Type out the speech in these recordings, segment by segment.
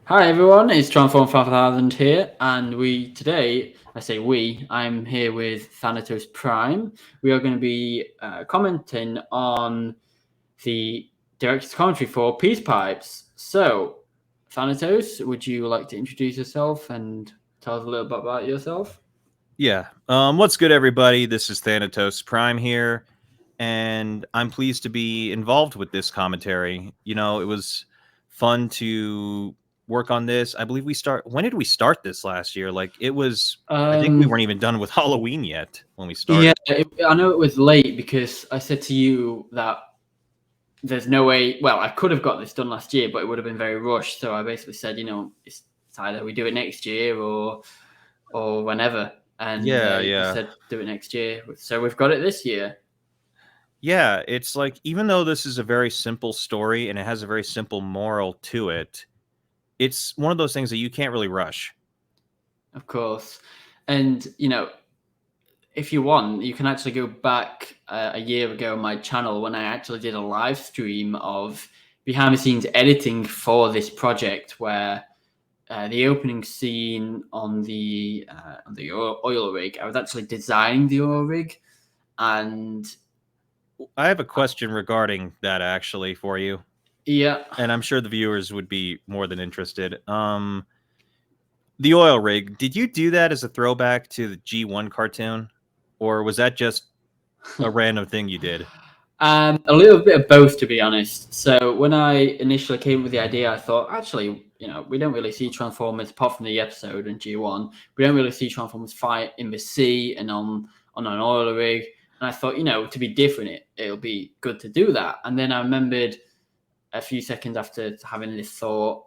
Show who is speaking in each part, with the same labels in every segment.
Speaker 1: Hi everyone, it's Transform 5000 here, and I'm here with THANATOS Prime. We are going to be commenting on the director's commentary for Peace Pipes. So, Thanatos, would you like to introduce yourself and tell us a little bit about yourself?
Speaker 2: Yeah. What's good, everybody? This is Thanatos Prime here, and I'm pleased to be involved with this commentary. It was fun to work on this. I believe we start. When did we start this last year? Like it was. I think we
Speaker 1: Um,
Speaker 2: weren't even done with Halloween yet when we
Speaker 1: yeah,
Speaker 2: started.
Speaker 1: I know it was late because I said to you that there's no way. Well, I could have got this done last year, but it would have been very rushed. So I basically said, it's either we do it next year or whenever. And
Speaker 2: Yeah,
Speaker 1: you
Speaker 2: yeah,
Speaker 1: said do it next year, so we've got it this year.
Speaker 2: yeah. It's like even though this is a very simple story and it has a very simple moral to it, it's one of those things that you can't really rush.
Speaker 1: Of course. And if you want, you can actually go back a year ago on my channel when I actually did a live stream of behind the scenes editing for this project, where the opening scene on the oil rig, I was actually designing the oil rig, and
Speaker 2: I have a question regarding that actually for you.
Speaker 1: yeah.
Speaker 2: And I'm sure the viewers would be more than interested. The oil rig. Did you do that as a throwback to the G1 cartoon, or was that just a random thing you did?
Speaker 1: A little bit of both, to be honest. So when I initially came up with the idea, I thought, actually, we don't really see Transformers apart from the episode in G1. We don't really see Transformers fight in the sea and on an oil rig. And I thought, to be different, it'll be good to do that. And then I remembered a few seconds after having this thought,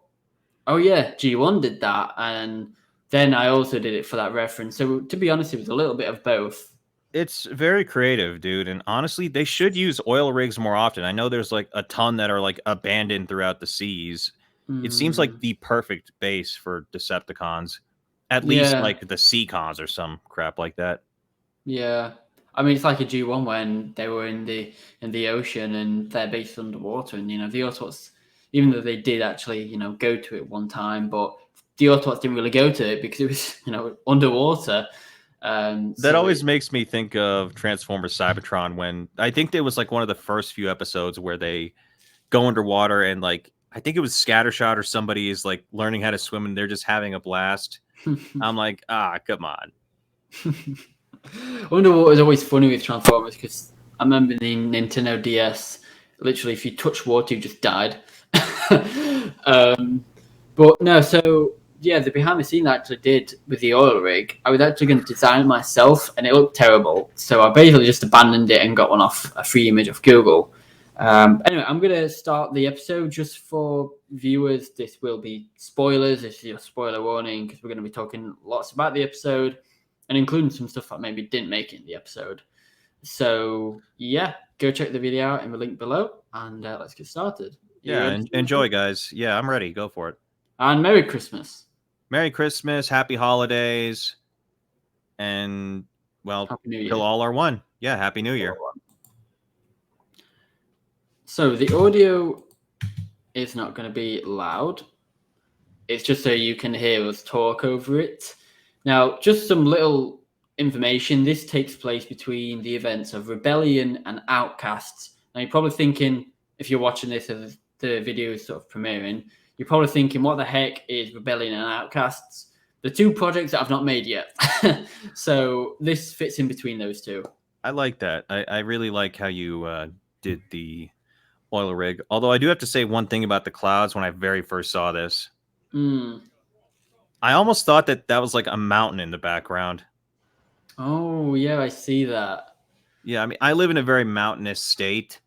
Speaker 1: oh yeah, G1 did that, and then I also did it for that reference. So to be honest, it was a little bit of both.
Speaker 2: It's very creative, dude. And honestly, they should use oil rigs more often. I know there's like a ton that are like abandoned throughout the seas. It seems like
Speaker 1: Mm,
Speaker 2: the perfect base for Decepticons, at least
Speaker 1: yeah,
Speaker 2: like the Seacons or some crap like that.
Speaker 1: yeah. I mean, it's like a G1 when they were in the ocean and they're based underwater, and the Autobots, even though they did actually go to it one time, but the Autobots didn't really go to it because it was underwater.
Speaker 2: That
Speaker 1: So
Speaker 2: always
Speaker 1: it,
Speaker 2: makes me think of Transformers Cybertron when I think there was like one of the first few episodes where they go underwater and like I think it was Scattershot or somebody is like learning how to swim and they're just having a blast. I'm like, come on.
Speaker 1: Underwater is always funny with Transformers because I remember the Nintendo DS. Literally, if you touch water, you just died. um, but no, so yeah, the behind the scenes I actually did with the oil rig, I was actually going to design it myself, and it looked terrible. So I basically just abandoned it and got one off a free image off Google. Anyway, I'm going to start the episode just for viewers. This will be spoilers. This is your spoiler warning because we're going to be talking lots about the episode and including some stuff that maybe didn't make it in the episode. So yeah, go check the video out in the link below, and let's get started. You
Speaker 2: Yeah,
Speaker 1: ready to
Speaker 2: enjoy
Speaker 1: listen?
Speaker 2: guys. Yeah, I'm ready. Go for it.
Speaker 1: And Merry Christmas,
Speaker 2: Merry Christmas, happy holidays, and well,
Speaker 1: Happy New
Speaker 2: till
Speaker 1: Year.
Speaker 2: all are one. Yeah, happy new year.
Speaker 1: So the audio is not going to be loud. It's just so you can hear us talk over it. Now, just some little information. This takes place between the events of Rebellion and Outcasts. Now, you're probably thinking, if you're watching this as the video is sort of premiering, you're probably thinking, what the heck is Rebellion and Outcasts? The two projects that I've not made yet. So this fits in between those two.
Speaker 2: I like that. I really like how you did the oil rig. Although I do have to say one thing about the clouds when I very first saw this.
Speaker 1: Mm.
Speaker 2: I almost thought that that was like a mountain in the background.
Speaker 1: Oh, yeah, I see that.
Speaker 2: Yeah, I mean, I live in a very mountainous state,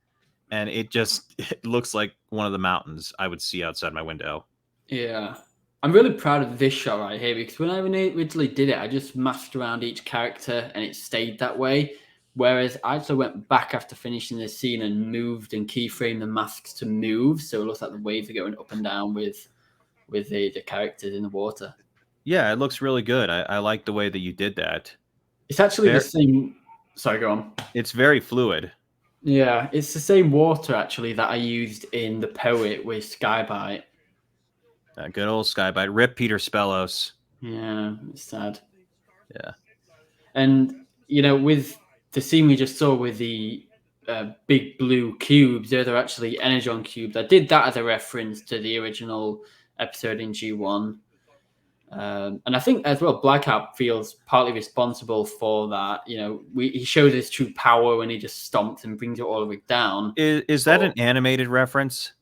Speaker 2: and it just it looks like one of the mountains I would see outside my window.
Speaker 1: Yeah. I'm really proud of this shot right here because when I originally did it, I just masked around each character and it stayed that way. Whereas I actually went back after finishing this scene and moved and keyframed the masks to move, so it looks like the waves are going up and down with the characters in the water.
Speaker 2: Yeah, it looks really good. I like the way that you did that.
Speaker 1: It's actually the
Speaker 2: Very,
Speaker 1: same. Sorry, go on.
Speaker 2: it's very fluid.
Speaker 1: Yeah, it's the same water actually that I used in the poet with Skybite.
Speaker 2: Good old Skybite. Rip Peter Spellos.
Speaker 1: Yeah, it's sad.
Speaker 2: Yeah.
Speaker 1: And, you know, with the scene we just saw with the big blue cubes, they're actually Energon cubes. I did that as a reference to the original episode in G1. And I think as well, Blackout feels partly responsible for that. You know, he shows his true power when he just stomps and brings it all the way down.
Speaker 2: Is that an animated reference?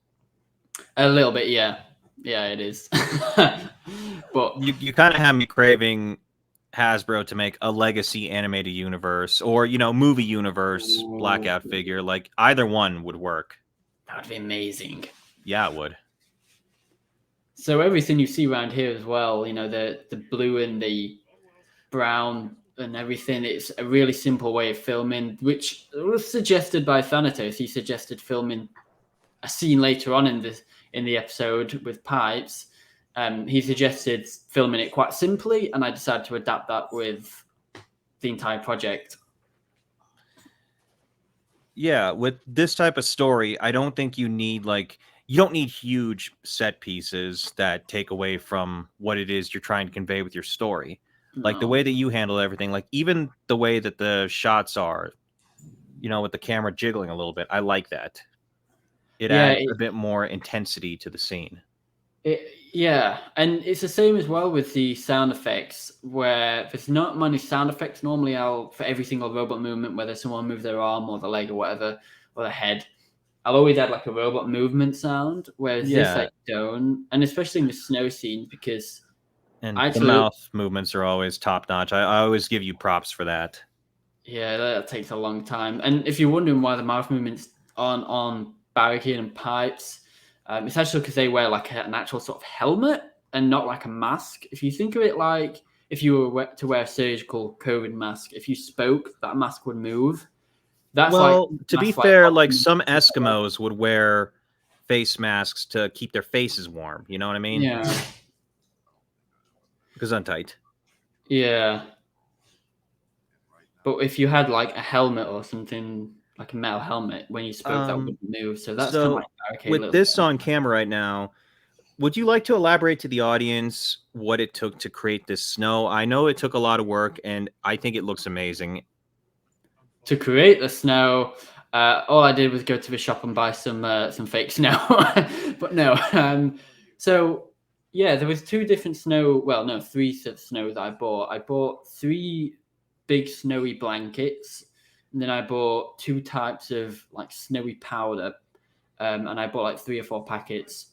Speaker 1: A little bit, yeah. Yeah, it is. But
Speaker 2: you kind of have me craving Hasbro to make a legacy animated universe or, you know, movie universe Blackout figure. Like either one would work.
Speaker 1: That would be amazing.
Speaker 2: Yeah, it would.
Speaker 1: So everything you see around here as well, you know, the blue and the brown and everything, it's a really simple way of filming, which was suggested by Thanatos. He suggested filming a scene later on in the episode with pipes. He suggested filming it quite simply, and I decided to adapt that with the entire project.
Speaker 2: Yeah, with this type of story, I don't think you don't need huge set pieces that take away from what it is you're trying to convey with your story. Like the way that you handle everything, like even the way that the shots are, you know, with the camera jiggling a little bit, I like that. It adds a bit more intensity to the scene.
Speaker 1: Yeah, and it's the same as well with the sound effects, where there's not many sound effects. Normally, for every single robot movement, whether someone moves their arm or the leg or whatever, or the head, I'll always add like a robot movement sound, whereas this I don't. And especially in the snow scenes, because
Speaker 2: the mouth movements are always top notch. I always give you props for that.
Speaker 1: Yeah, that takes a long time. And if you're wondering why the mouth movements on Barricade and Pipes, it's actually because they wear like an actual sort of helmet and not like a mask. If you think of it like if you were to wear a surgical COVID mask, if you spoke, that mask would move.
Speaker 2: That's to be fair, like some Eskimos would wear face masks to keep their faces warm. You know what I mean?
Speaker 1: Yeah.
Speaker 2: Because I'm tight.
Speaker 1: Yeah. But if you had like a helmet or something, like a metal helmet, when you spoke, that wouldn't move. So that's kind of like Barricade.
Speaker 2: With this on camera right now, would you like to elaborate to the audience what it took to create this snow? I know it took a lot of work, and I think it looks amazing.
Speaker 1: To create the snow, all I did was go to the shop and buy some fake snow. But no. So yeah, there was two different snow. Well, no, three sets of snow that I bought. I bought 3 big snowy blankets, and then I bought 2 types of like snowy powder, and I bought like 3 or 4 packets.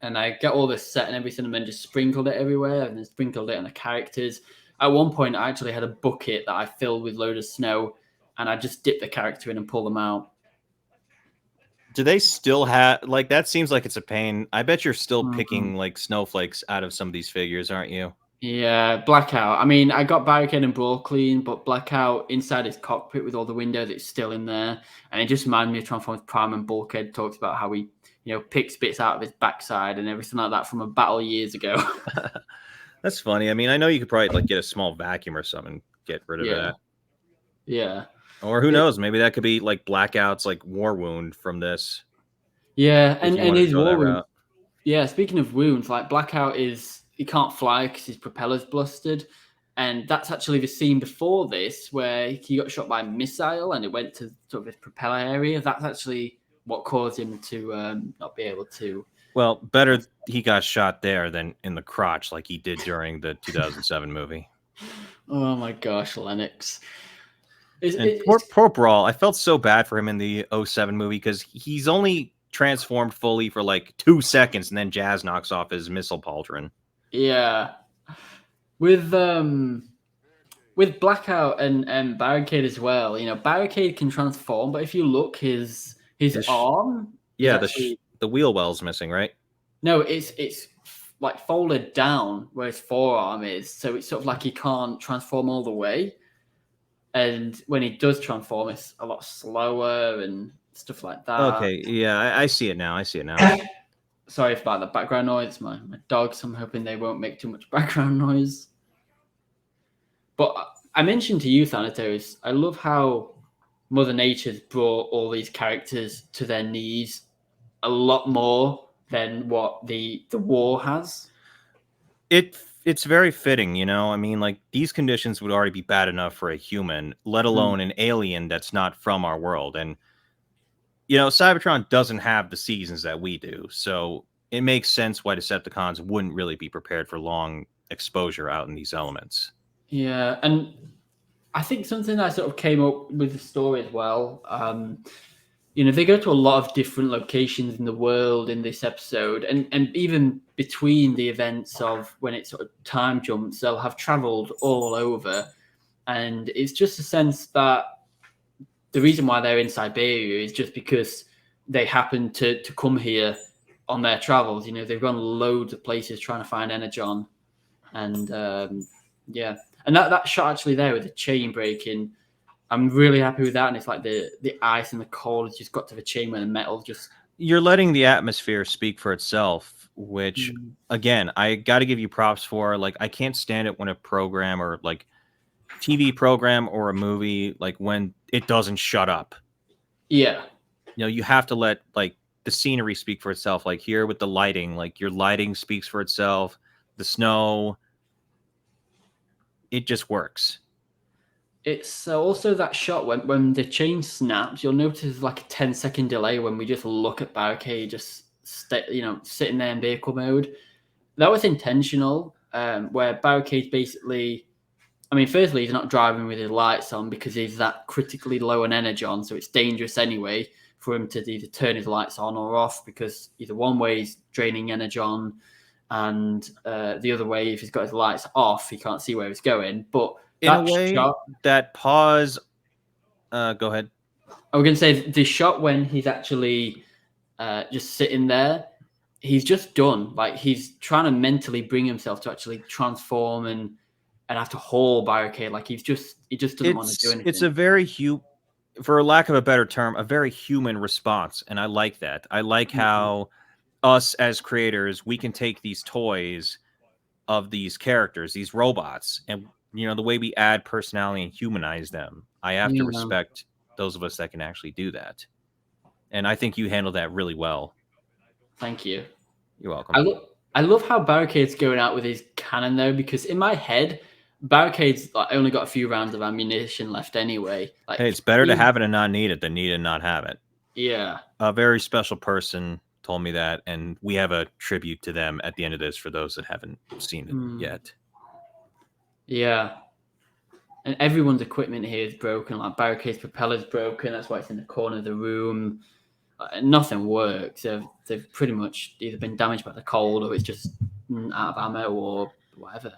Speaker 1: And I got all this set and everything, and then just sprinkled it everywhere, and then sprinkled it on the characters. At one point, I actually had a bucket that I filled with load of snow, and I just dip the character in and pull them out.
Speaker 2: Do they still have like that? Seems like it's a pain. I bet you're still picking like snowflakes out of some of these figures, aren't you?
Speaker 1: Yeah, Blackout. I mean, I got Barricade and Brawl clean, but Blackout inside his cockpit with all the windows, it's still in there, and it just reminded me of Transformers Prime. And Bulkhead talks about how he, you know, picks bits out of his backside and everything like that from a battle years ago.
Speaker 2: That's funny. I mean, I know you could probably like get a small vacuum or something, get rid of that.
Speaker 1: Yeah.
Speaker 2: Or who knows? Maybe that could be like Blackout's like war wound from this.
Speaker 1: Yeah, and his war wound. Yeah, speaking of wounds, like Blackout he can't fly because his propeller's busted, and that's actually the scene before this where he got shot by a missile and it went to sort of his propeller area. That's actually what caused him to not be able to.
Speaker 2: Well, better he got shot there than in the crotch like he did during the 2007 movie.
Speaker 1: Oh my gosh, Lennox.
Speaker 2: Poor Brawl. I felt so bad for him in the 2007 movie because he's only transformed fully for like 2 seconds, and then Jazz knocks off his missile pauldron. Yeah.
Speaker 1: With Blackout and Barricade as well, you know, Barricade can transform, but if you look, his arm,
Speaker 2: the wheel well's missing, right?
Speaker 1: No, it's like folded down where his forearm is, so it's sort of like he can't transform all the way. And when he does transform, it's a lot slower and stuff like that.
Speaker 2: Okay, yeah, I see it now.
Speaker 1: Sorry about the background noise. My dogs, I'm hoping they won't make too much background noise. But I mentioned to you, Thanatos, I love how Mother Nature's brought all these characters to their knees a lot more than what the war has.
Speaker 2: It's very fitting, you know. I mean, like these conditions would already be bad enough for a human, let alone an alien that's not from our world. And you know, Cybertron doesn't have the seasons that we do, so it makes sense why Decepticons wouldn't really be prepared for long exposure out in these elements.
Speaker 1: Yeah, and I think something that sort of came up with the story as well. They go to a lot of different locations in the world in this episode, and even between the events of when it sort of time jumps, they'll have travelled all over, and it's just a sense that the reason why they're in Siberia is just because they happen to come here on their travels. They've gone loads of places trying to find Energon, and yeah, and that shot actually there with the chain breaking. I'm really happy with that, and it's like the ice and the cold has just got to the chain where the metal just.
Speaker 2: You're letting the atmosphere speak for itself, which again, I got to give you props for. Like, I can't stand it when a program or like TV program or a movie, like when it doesn't shut up.
Speaker 1: Yeah.
Speaker 2: You have to let like the scenery speak for itself. Like here with the lighting, like your lighting speaks for itself. The snow, it just works.
Speaker 1: It's also that shot when the chain snaps, you'll notice like a 10-second delay when we just look at Barricade just sitting there in vehicle mode. That was intentional, where Barricade's basically, I mean, firstly, he's not driving with his lights on because he's that critically low on energy on, so it's dangerous anyway for him to either turn his lights on or off, because either one way he's draining energy on, and the other way, if he's got his lights off, he can't see where he's going. But
Speaker 2: In a
Speaker 1: that
Speaker 2: way,
Speaker 1: shot,
Speaker 2: that pause. Go ahead.
Speaker 1: I was going to say the shot when he's actually just sitting there, he's just done. Like he's trying to mentally bring himself to actually transform and have to haul Barricade. Like he just doesn't want to do anything.
Speaker 2: It's a very for lack of a better term, a very human response, and I like that. I like how us as creators, we can take these toys of these characters, these robots, and the way we add personality and humanize them. I have to respect those of us that can actually do that, and I think you handled that really well.
Speaker 1: Thank you.
Speaker 2: You're welcome.
Speaker 1: I love how Barricade's going out with his cannon though, because in my head, Barricade's like only got a few rounds of ammunition left anyway. Like,
Speaker 2: hey, it's better to have it and not need it than need it and not have it.
Speaker 1: Yeah.
Speaker 2: A very special person told me that, and we have a tribute to them at the end of this for those that haven't seen it yet.
Speaker 1: Yeah. And everyone's equipment here is broken. Like Barricade's propeller's broken. That's why it's in the corner of the room. Nothing works. They've pretty much either been damaged by the cold or it's just out of ammo or whatever.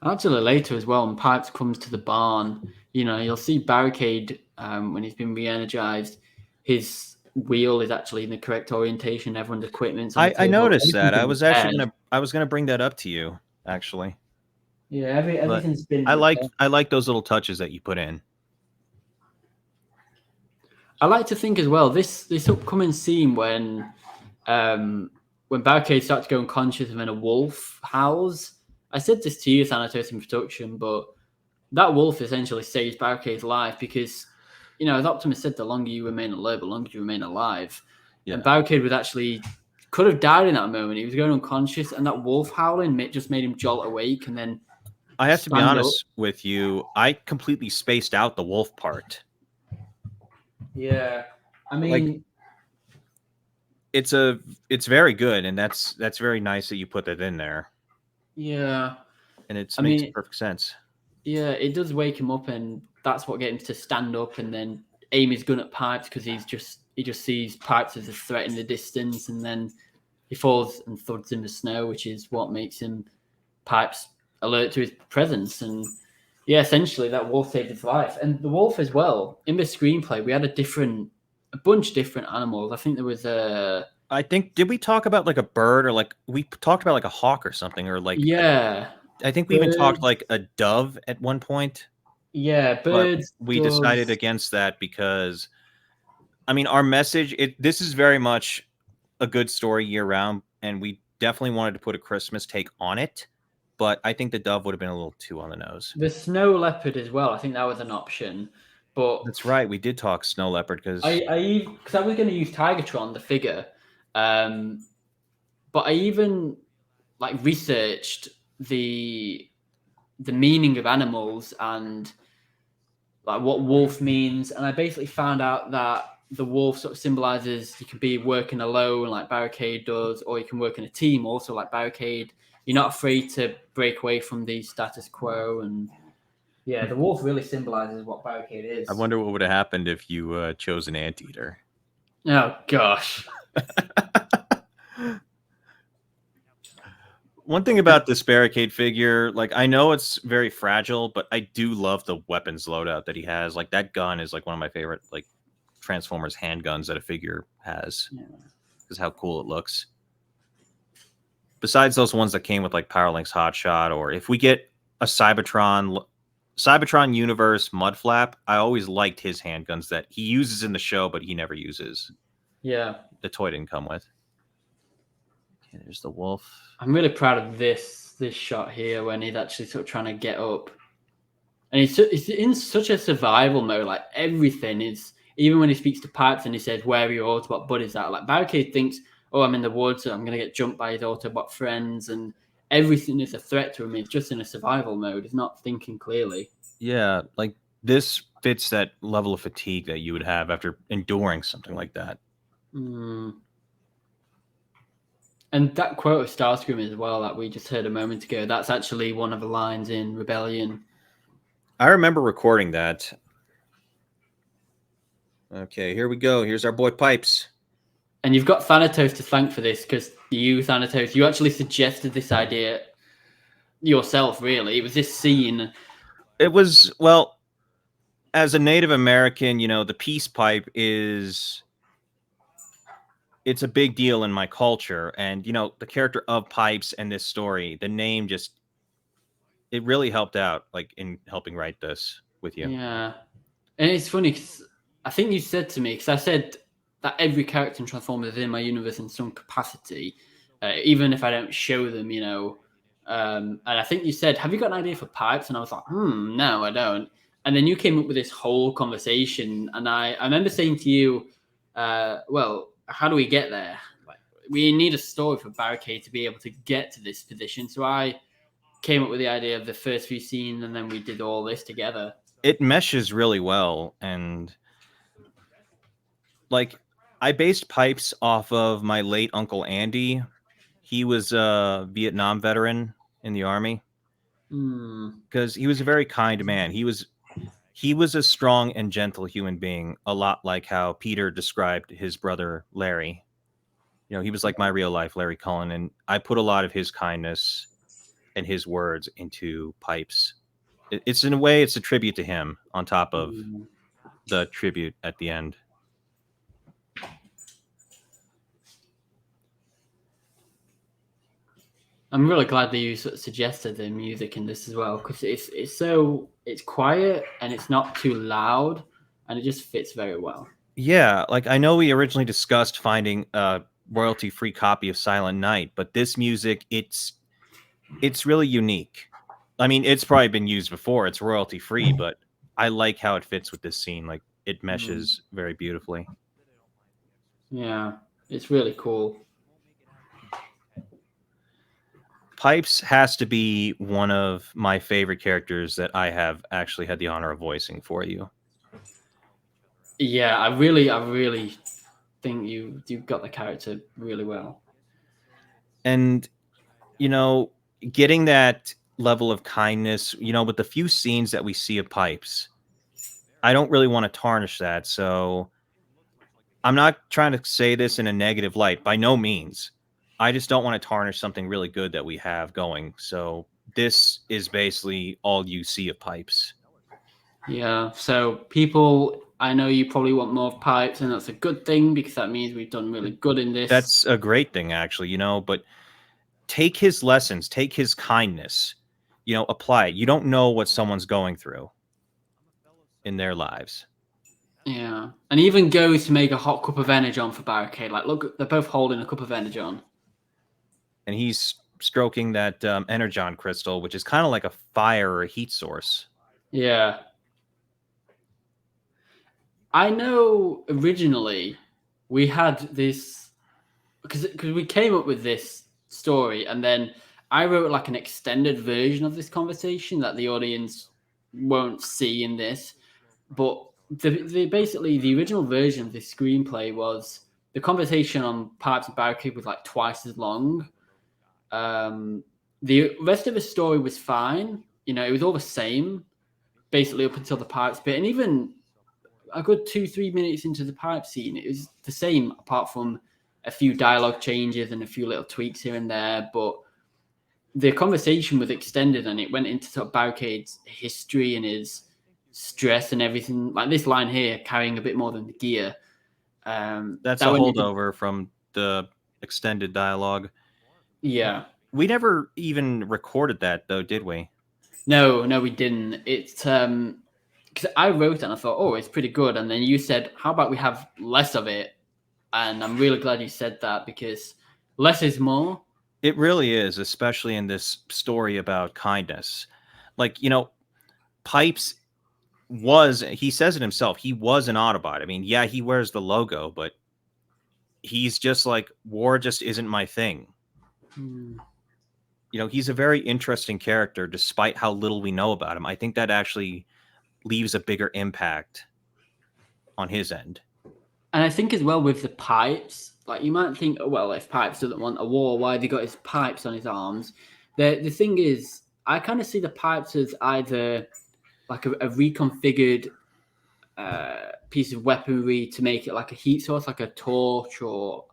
Speaker 1: Actually, later as well, when Pipes comes to the barn, you'll see Barricade when he's been re-energized. His wheel is actually in the correct orientation. Everyone's equipment's on the
Speaker 2: I
Speaker 1: table.
Speaker 2: noticed that. I was actually gonna bring that up to you, actually.
Speaker 1: Yeah, everything's been.
Speaker 2: I like those little touches that you put in.
Speaker 1: I like to think as well this upcoming scene when Barricade starts to go unconscious and then a wolf howls. I said this to you, Thanatos, in production, but that wolf essentially saves Barricade's life because, as Optimus said, the longer you remain alert, the longer you remain alive. Yeah. And Barricade could have died in that moment. He was going unconscious, and that wolf howling just made him jolt awake. And then
Speaker 2: I have to be honest with you, I completely spaced out the wolf part.
Speaker 1: Yeah, I mean,
Speaker 2: it's very good, and that's very nice that you put that in there.
Speaker 1: Yeah,
Speaker 2: and it makes perfect sense.
Speaker 1: Yeah, it does wake him up, and that's what gets him to stand up and then aim his gun at Pipes because he just sees Pipes as a threat in the distance, and then he falls and thuds in the snow, which is what makes him Pipes alert to his presence. And yeah, essentially that wolf saved his life, and the wolf as well. In the screenplay, we had a bunch of different animals. I think there was
Speaker 2: I think did we talk about like a bird or like we talked about like a hawk or something or like I think we even talked like a dove at one point.
Speaker 1: Yeah, birds.
Speaker 2: But we decided against that because, I mean, our message. This is very much a good story year round, and we definitely wanted to put a Christmas take on it. but I think the dove would have been a little too on the nose.
Speaker 1: The snow leopard as well. I think that was an option, but
Speaker 2: That's right. We did talk snow leopard because
Speaker 1: I was going to use Tigertron, the figure, but I even like researched the meaning of animals and like what wolf means, and I basically found out that the wolf sort of symbolizes you can be working alone like Barricade does, or you can work in a team also like Barricade. You're not afraid to break away from the status quo, and yeah, the wolf really symbolizes what Barricade is.
Speaker 2: I wonder what would have happened if you chose an anteater.
Speaker 1: Oh gosh.
Speaker 2: One thing about this Barricade figure, like I know it's very fragile, but I do love the weapons loadout that he has. Like that gun is like one of my favorite like Transformers handguns that a figure has. Because how cool it looks. Besides those ones that came with like Powerlink's Hotshot, or if we get a Cybertron Universe Mudflap, I always liked his handguns that he uses in the show, but he never uses.
Speaker 1: Yeah.
Speaker 2: The toy didn't come with. Okay, there's the wolf.
Speaker 1: I'm really proud of this shot here when he's actually sort of trying to get up. And he's in such a survival mode. Like everything is, even when he speaks to Pipes and he says, "Where are your Autobot buddies at?" Like Barricade thinks, "Oh, I'm in the woods. I'm going to get jumped by his Autobot friends." And everything is a threat to him. He's just in a survival mode. He's not thinking clearly.
Speaker 2: Yeah, like this fits that level of fatigue that you would have after enduring something like that.
Speaker 1: And that quote of Starscream as well that we just heard a moment ago, that's actually one of the lines in Rebellion.
Speaker 2: I remember recording that. Okay, here we go. Here's our boy Pipes.
Speaker 1: And you've got Thanatos to thank for this, because Thanatos, you actually suggested this idea yourself, really. It was this scene.
Speaker 2: It was, well, as a Native American, you know, the peace pipe it's a big deal in my culture. And, you know, the character of Pipes and this story, the name just, it really helped out, like, in helping write this with you.
Speaker 1: Yeah. And it's funny, because I think you said to me, because I said that every character in Transformers is in my universe in some capacity, even if I don't show them, you know. And I think you said, "Have you got an idea for Pipes?" And I was like, no, I don't. And then you came up with this whole conversation, and I remember saying to you, well, how do we get there? Like, we need a story for Barricade to be able to get to this position. So I came up with the idea of the first few scenes, and then we did all this together.
Speaker 2: It meshes really well, and like I based Pipes off of my late Uncle Andy. He was a Vietnam veteran in the Army. Because he was a very kind man. He was a strong and gentle human being, a lot like how Peter described his brother Larry. You know, he was like my real life Larry Cullen, and I put a lot of his kindness and his words into Pipes. It's in a way, it's a tribute to him on top of the tribute at the end.
Speaker 1: I'm really glad that you sort of suggested the music in this as well, because it's quiet and it's not too loud, and it just fits very well.
Speaker 2: Yeah, like I know we originally discussed finding a royalty-free copy of Silent Night, but this music, it's really unique. I mean, it's probably been used before. It's royalty-free, but I like how it fits with this scene. Like it meshes very beautifully.
Speaker 1: Yeah, it's really cool.
Speaker 2: Pipes has to be one of my favorite characters that I have actually had the honor of voicing for you.
Speaker 1: Yeah, I really think you got the character really well.
Speaker 2: And, you know, getting that level of kindness, you know, with the few scenes that we see of Pipes, I don't really want to tarnish that. So I'm not trying to say this in a negative light, by no means. I just don't want to tarnish something really good that we have going. So this is basically all you see of Pipes.
Speaker 1: Yeah, so people, I know you probably want more of Pipes, and that's a good thing, because that means we've done really good in this.
Speaker 2: That's a great thing, actually, you know, but take his lessons, take his kindness, you know, apply it. You don't know what someone's going through in their lives.
Speaker 1: Yeah, and he even goes to make a hot cup of energon for Barricade. Like, look, they're both holding a cup of energon.
Speaker 2: And he's stroking that energon crystal, which is kind of like a fire or a heat source.
Speaker 1: Yeah. I know originally we had this because we came up with this story and then I wrote like an extended version of this conversation that the audience won't see in this. But basically the original version of this screenplay was the conversation on Pipes and Barricade was like twice as long. The rest of the story was fine. You know, it was all the same basically up until the pipes bit, and even a good 2-3 minutes into the pipe scene, it was the same apart from a few dialogue changes and a few little tweaks here and there. But the conversation was extended and it went into sort of Barricade's history and his stress and everything. Like this line here, carrying a bit more than the gear.
Speaker 2: That's
Speaker 1: that
Speaker 2: a
Speaker 1: went into,
Speaker 2: holdover from the extended dialogue.
Speaker 1: yeah.
Speaker 2: We never even recorded that, though, did we?
Speaker 1: No, we didn't. It's because I wrote it and I thought, oh, it's pretty good. And then you said, how about we have less of it? And I'm really glad you said that because less is more.
Speaker 2: It really is, especially in this story about kindness. Like, Pipes he says it himself, he was an Autobot. I mean, yeah, he wears the logo, but he's just like, war just isn't my thing. He's a very interesting character despite how little we know about him. I think that actually leaves a bigger impact on his end.
Speaker 1: And I think as well with the pipes, like you might think, oh, well, if Pipes doesn't want a war, why have he got his pipes on his arms? The thing is, I kind of see the pipes as either like a reconfigured piece of weaponry to make it like a heat source, like a torch or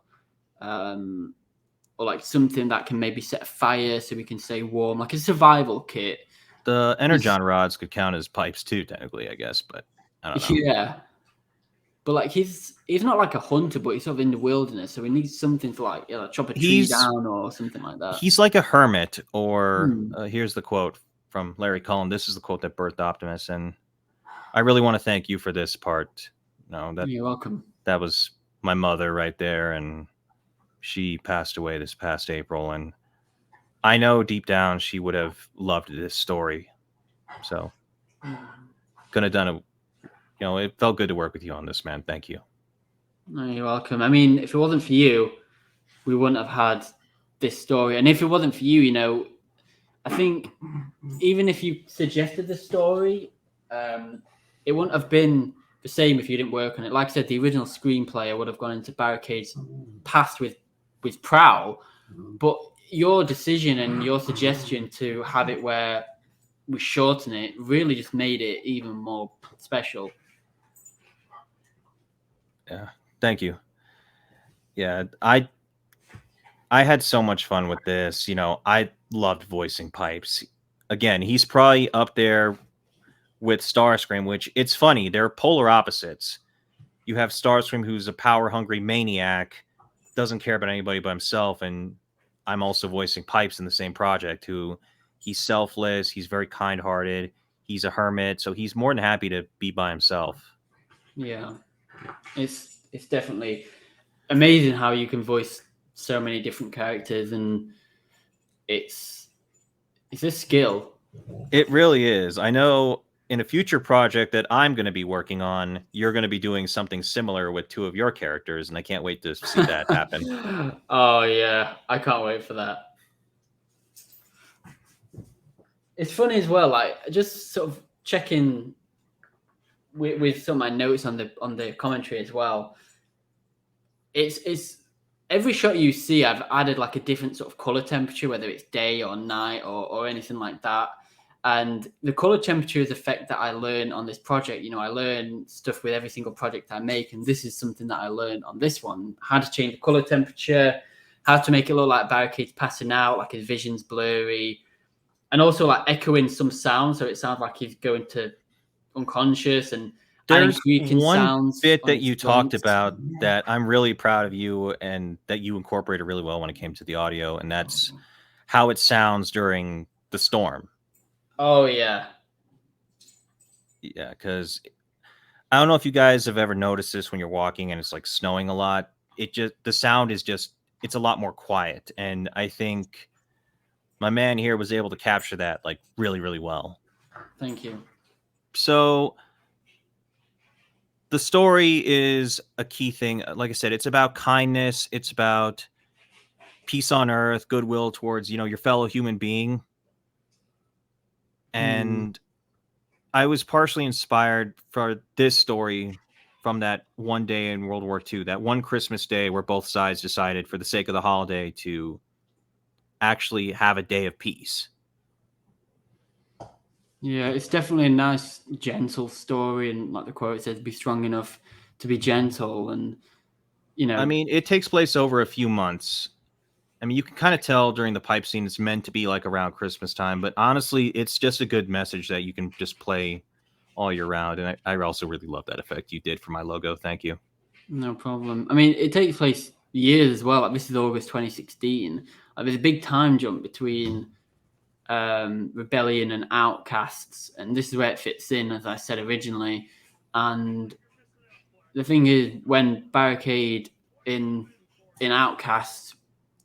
Speaker 1: like something that can maybe set a fire so we can stay warm, like a survival kit.
Speaker 2: The energon rods could count as pipes too, technically, I guess, but I don't know.
Speaker 1: Yeah. But like he's not like a hunter, but he's sort of in the wilderness, so he needs something to like chop a tree down or something like that.
Speaker 2: He's like a hermit, or here's the quote from Larry Cullen. This is the quote that birthed Optimus, and I really want to thank you for this part.
Speaker 1: You're welcome.
Speaker 2: That was my mother right there, and she passed away this past April, and I know deep down she would have loved this story. So, couldn't have done it. It felt good to work with you on this, man. Thank you.
Speaker 1: You're welcome. I mean, if it wasn't for you, we wouldn't have had this story. And if it wasn't for you, I think even if you suggested the story, it wouldn't have been the same if you didn't work on it. Like I said, the original screenplay would have gone into Barricade's past with Prowl, but your decision and your suggestion to have it where we shorten it really just made it even more special.
Speaker 2: Yeah, thank you. Yeah, I had so much fun with this. I loved voicing Pipes. Again, he's probably up there with Starscream, which it's funny. They're polar opposites. You have Starscream, who's a power-hungry maniac, doesn't care about anybody but himself, and I'm also voicing Pipes in the same project, who he's selfless, he's very kind-hearted, he's a hermit, so he's more than happy to be by himself.
Speaker 1: Yeah. It's definitely amazing how you can voice so many different characters, and it's a skill.
Speaker 2: It really is. I know in a future project that I'm going to be working on, you're going to be doing something similar with two of your characters, and I can't wait to see that happen.
Speaker 1: Oh yeah, I can't wait for that. It's funny as well, like just sort of checking with some of my notes on the commentary as well. It's every shot you see, I've added like a different sort of color temperature, whether it's day or night or anything like that. And the color temperature is a fact that I learn on this project. I learn stuff with every single project I make, and this is something that I learned on this one: how to change the color temperature, how to make it look like Barricade's passing out, like his vision's blurry, and also like echoing some sound, so it sounds like he's going to unconscious, and
Speaker 2: there's one
Speaker 1: sounds
Speaker 2: bit that you talked about that I'm really proud of you and that you incorporated really well when it came to the audio, and that's how it sounds during the storm.
Speaker 1: Oh yeah.
Speaker 2: Yeah, because I don't know if you guys have ever noticed this when you're walking and it's like snowing a lot. The sound is just, it's a lot more quiet. And I think my man here was able to capture that like really, really well.
Speaker 1: Thank you.
Speaker 2: So the story is a key thing. Like I said, it's about kindness. It's about peace on earth, goodwill towards, your fellow human being. And I was partially inspired for this story from that one day in World War II, that one Christmas day where both sides decided, for the sake of the holiday, to actually have a day of peace.
Speaker 1: Yeah, it's definitely a nice, gentle story, and like the quote says, "Be strong enough to be gentle." And
Speaker 2: I mean, it takes place over a few months. I mean, you can kind of tell during the pipe scene it's meant to be like around Christmas time, but honestly, it's just a good message that you can just play all year round. And I also really love that effect you did for my logo. Thank you.
Speaker 1: No problem. I mean, it takes place years as well. Like, this is August 2016. Like, there's a big time jump between Rebellion and Outcasts, and this is where it fits in, as I said originally. And the thing is, when Barricade in Outcasts,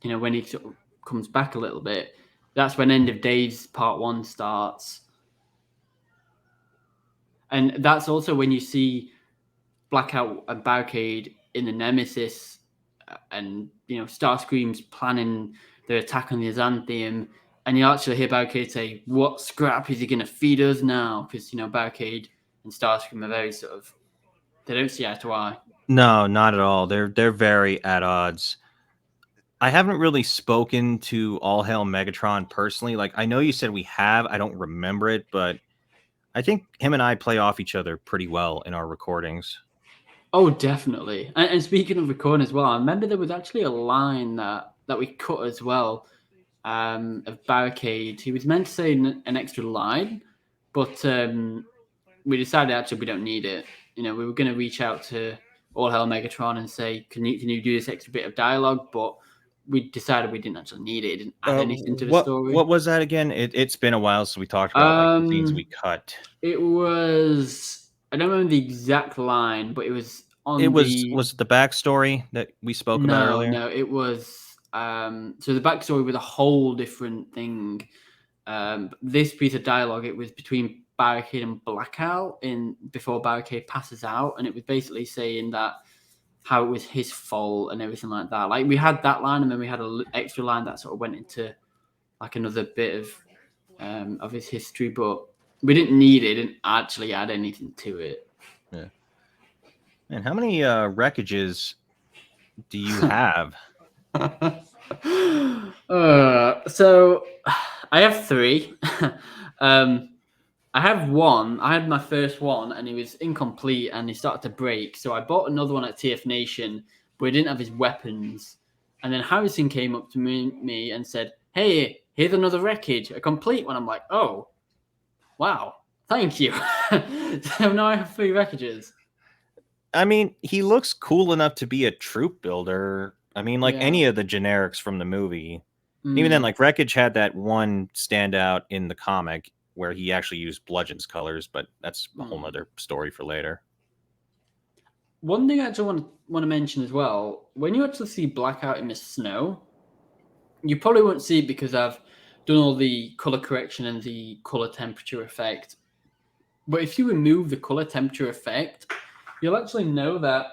Speaker 1: when he sort of comes back a little bit, that's when End of Days Part 1 starts. And that's also when you see Blackout and Barricade in the Nemesis, and Starscream's planning their attack on the Xanthium, and you actually hear Barricade say, "What scrap is he going to feed us now?" Because Barricade and Starscream are very sort of, they don't see eye to eye.
Speaker 2: No, not at all. They're very at odds. I haven't really spoken to All Hail Megatron personally. Like, I know you said we have. I don't remember it, but I think him and I play off each other pretty well in our recordings.
Speaker 1: Oh, definitely. And speaking of recording as well, I remember there was actually a line that we cut as well, of Barricade. He was meant to say an extra line, but we decided actually we don't need it. We were going to reach out to All Hell Megatron and say, can you do this extra bit of dialogue? But we decided we didn't actually need it. It didn't add anything to the story.
Speaker 2: What was that again? It's been a while since we talked about like the scenes we cut.
Speaker 1: It was, I don't remember the exact line, but it was on
Speaker 2: was it the backstory that we spoke about earlier?
Speaker 1: No, it was so the backstory was a whole different thing. This piece of dialogue, it was between Barricade and Blackout before Barricade passes out, and it was basically saying that how it was his fault and everything like that. Like, we had that line, and then we had an extra line that sort of went into like another bit of his history, but we didn't need it. Didn't actually add anything to it.
Speaker 2: Yeah. And how many wreckages do you have?
Speaker 1: So I have 3. I have one. I had my first one, and he was incomplete, and he started to break. So I bought another one at TF Nation, but he didn't have his weapons. And then Harrison came up to me and said, "Hey, here's another wreckage, a complete one." I'm like, "Oh, wow, thank you." So now I have 3 wreckages.
Speaker 2: I mean, he looks cool enough to be a troop builder. I mean, like any of the generics from the movie. Even then, like, Wreckage had that one standout in the comic where he actually used Bludgeon's colors, but that's a whole other story for later.
Speaker 1: One thing I actually want to mention as well, when you actually see Blackout in the snow, you probably won't see it because I've done all the color correction and the color temperature effect. But if you remove the color temperature effect, you'll actually know that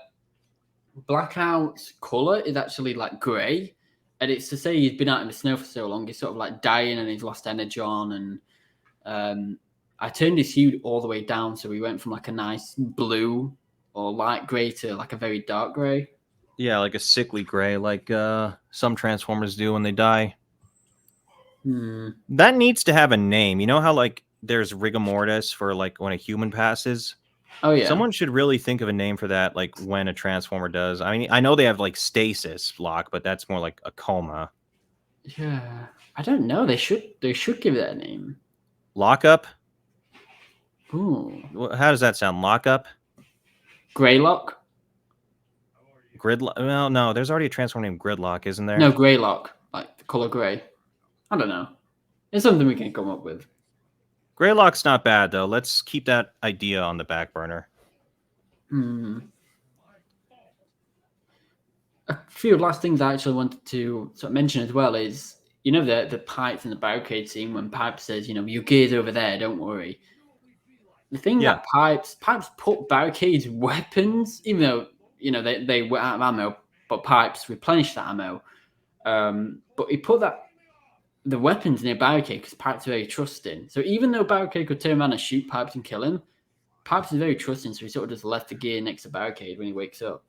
Speaker 1: Blackout's color is actually like gray. And it's to say he's been out in the snow for so long, he's sort of like dying and he's lost energy on. And I turned his hue all the way down, so we went from like a nice blue or light gray to like a very dark gray.
Speaker 2: Yeah, like a sickly gray, like some Transformers do when they die. That needs to have a name. You know how like there's rigor mortis for like when a human passes?
Speaker 1: Oh yeah.
Speaker 2: Someone should really think of a name for that, like when a Transformer does. I mean, I know they have like stasis lock, but that's more like a coma.
Speaker 1: Yeah, I don't know. They should give it a name.
Speaker 2: Lockup?
Speaker 1: Ooh.
Speaker 2: How does that sound? Lockup?
Speaker 1: Greylock?
Speaker 2: Gridlock? Well, no, there's already a Transformer named Gridlock, isn't there?
Speaker 1: No, Greylock, like the color gray. I don't know. It's something we can come up with.
Speaker 2: Greylock's not bad, though. Let's keep that idea on the back burner.
Speaker 1: A few last things I actually wanted to sort of mention as well is, you know, the pipes in the barricade scene when Pipes says, you know, your gear's over there, don't worry. The thing
Speaker 2: Yeah.
Speaker 1: that Pipes put barricades weapons, even though, you know, they were out of ammo, but Pipes replenished that ammo. But he put the weapons near Barricade because Pipes are very trusting. So even though Barricade could turn around and shoot Pipes and kill him, Pipes is very trusting, so he sort of just left the gear next to Barricade when he wakes up.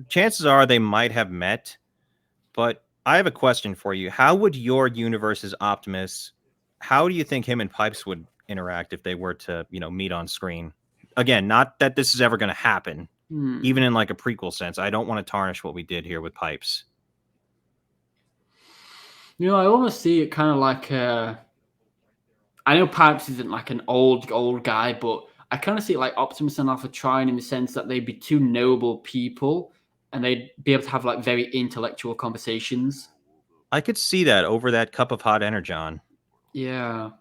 Speaker 2: Chances are they might have met, but I have a question for you. How would your universe's Optimus, how do you think him and Pipes would interact if they were to, you know, meet on screen? Again, not that this is ever going to happen, even in like a prequel sense. I don't want to tarnish what we did here with Pipes.
Speaker 1: You know, I almost see it kind of like I know Pipes isn't like an old guy, but I kind of see it like Optimus and Alpha Trion in the sense that they'd be two noble people and they'd be able to have like very intellectual conversations.
Speaker 2: I could see that over that cup of hot energon.
Speaker 1: Yeah.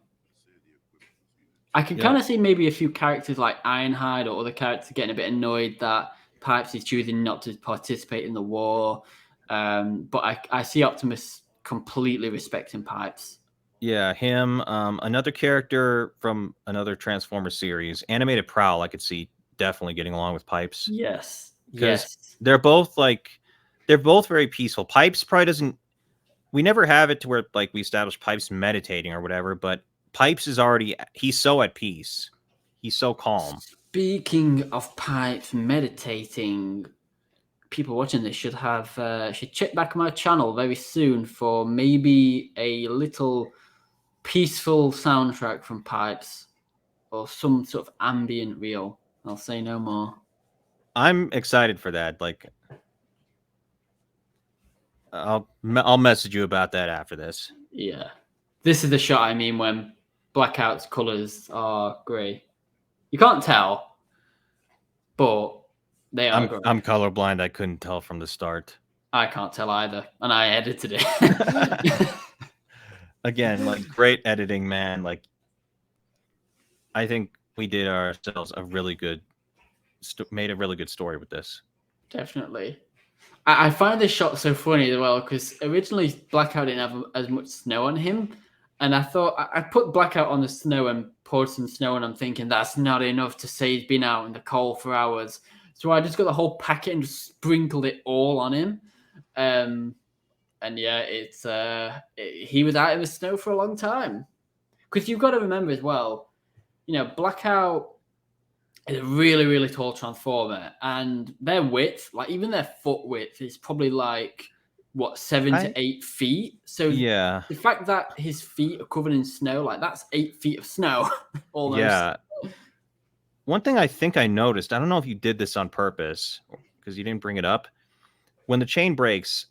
Speaker 1: I can
Speaker 2: Yeah.
Speaker 1: kind of see maybe a few characters like Ironhide or other characters getting a bit annoyed that Pipes is choosing not to participate in the war. But I see Optimus completely respecting Pipes.
Speaker 2: Yeah, him. Another character from another Transformers series, Animated Prowl, I could see definitely getting along with Pipes.
Speaker 1: Yes.
Speaker 2: Because
Speaker 1: Yes.
Speaker 2: they're both very peaceful. Pipes probably doesn't. We never have it to where like we establish Pipes meditating or whatever, but Pipes is already. He's so at peace. He's so calm.
Speaker 1: Speaking of Pipes meditating, people watching this should check back my channel very soon for maybe a little peaceful soundtrack from Pipes or some sort of ambient reel. I'll say no more.
Speaker 2: I'm excited for that. Like, I'll message you about that after this.
Speaker 1: Yeah. This is the shot I mean when Blackout's colours are grey. You can't tell, but they are grey.
Speaker 2: I'm colorblind. I couldn't tell from the start.
Speaker 1: I can't tell either, and I edited it.
Speaker 2: Again, like great editing, man. Like, I think we did ourselves a really good, made a really good story with this.
Speaker 1: Definitely. I find this shot so funny as well because originally Blackout didn't have as much snow on him, and I thought I put Blackout on the snow and poured some snow, and I'm thinking that's not enough to say he's been out in the cold for hours. So I just got the whole packet and just sprinkled it all on him. And yeah, he was out in the snow for a long time. Because you've got to remember as well, you know, Blackout is a really, really tall transformer, and their width, like even their foot width, is probably like what 7 to 8 feet. So
Speaker 2: yeah,
Speaker 1: the fact that his feet are covered in snow, like that's 8 feet of snow, almost.
Speaker 2: Yeah. One thing I think I noticed, I don't know if you did this on purpose because you didn't bring it up. When the chain breaks,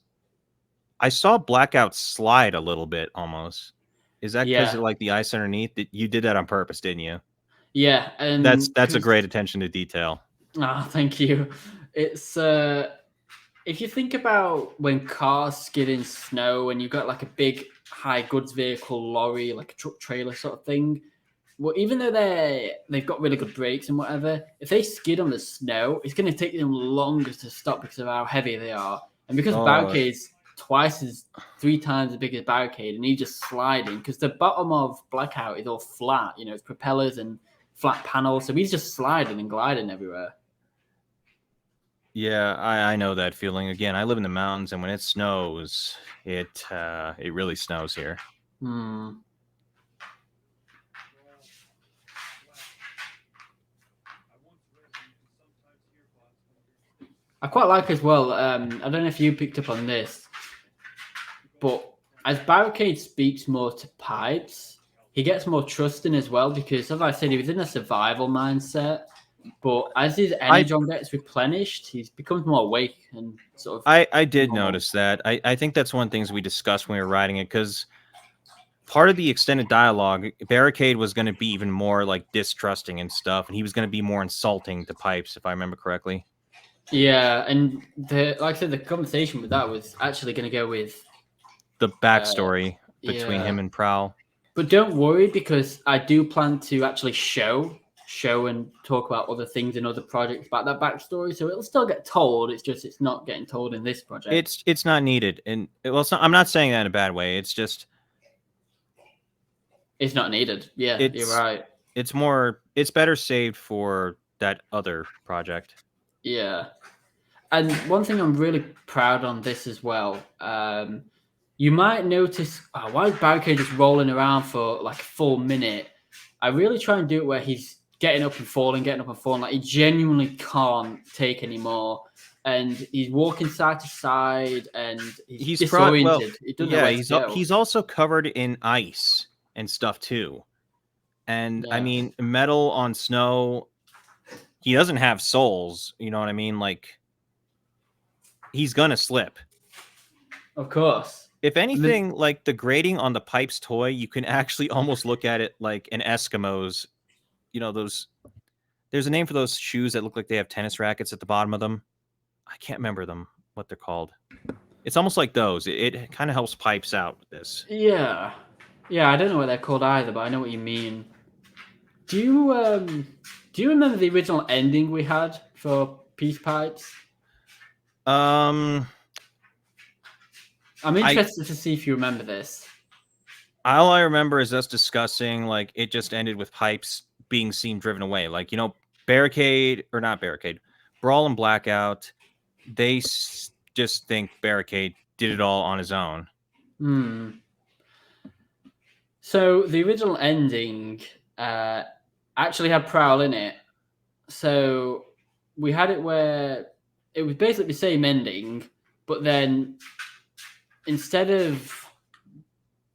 Speaker 2: I saw Blackout slide a little bit almost. Is that because of like the ice underneath? You did that on purpose, didn't you?
Speaker 1: Yeah, and
Speaker 2: that's a great attention to detail.
Speaker 1: Oh, thank you. It's if you think about when cars skid in snow and you've got like a big high goods vehicle lorry, like a truck trailer sort of thing. Well, even though they've got really good brakes and whatever, if they skid on the snow, it's going to take them longer to stop because of how heavy they are. And because Barricade's three times as big as Barricade, and he's just sliding because the bottom of Blackout is all flat, you know, it's propellers and flat panels, so he's just sliding and gliding everywhere.
Speaker 2: Yeah, I know that feeling. Again, I live in the mountains, and when it snows, it really snows here.
Speaker 1: I quite like as well. I don't know if you picked up on this, but as Barricade speaks more to Pipes, he gets more trusting as well because, as I said, he was in a survival mindset. But as his energon gets replenished, he becomes more awake and sort of.
Speaker 2: I did notice that. I think that's one of the things we discussed when we were writing it because part of the extended dialogue, Barricade was going to be even more like distrusting and stuff, and he was going to be more insulting to Pipes, if I remember correctly.
Speaker 1: Yeah, and like I said, the conversation with that was actually going to go with
Speaker 2: the backstory between him and Prowl.
Speaker 1: But don't worry, because I do plan to actually show show and talk about other things in other projects about that backstory. So it'll still get told. It's just it's not getting told in this project.
Speaker 2: It's not needed, and well, I'm not saying that in a bad way. It's just
Speaker 1: It's not needed. Yeah, you're
Speaker 2: it's
Speaker 1: right.
Speaker 2: it's better saved for that other project.
Speaker 1: Yeah. And one thing I'm really proud on this as well, you might notice, why is Barricade just rolling around for like a full minute? I really try and do it where he's getting up and falling, like he genuinely can't take anymore. And he's walking side to side and he's disoriented. He doesn't know where to go.
Speaker 2: He's also covered in ice and stuff too. And I mean, metal on snow, he doesn't have soles, you know what I mean? Like, he's gonna slip.
Speaker 1: Of course.
Speaker 2: If anything, like the grading on the Pipes toy, you can actually almost look at it like an Eskimo's, you know, those, there's a name for those shoes that look like they have tennis rackets at the bottom of them. I can't remember what they're called. It's almost like those. It kind of helps Pipes out with this.
Speaker 1: Yeah. Yeah, I don't know what they're called either, but I know what you mean. Do you remember the original ending we had for Peace Pipes?
Speaker 2: I'm
Speaker 1: interested to see if you remember this.
Speaker 2: All I remember is us discussing, like, it just ended with Pipes being seen driven away. Like, you know, Brawl and Blackout, they just think Barricade did it all on his own.
Speaker 1: So the original ending actually had Prowl in it. So we had it where it was basically the same ending, but then instead of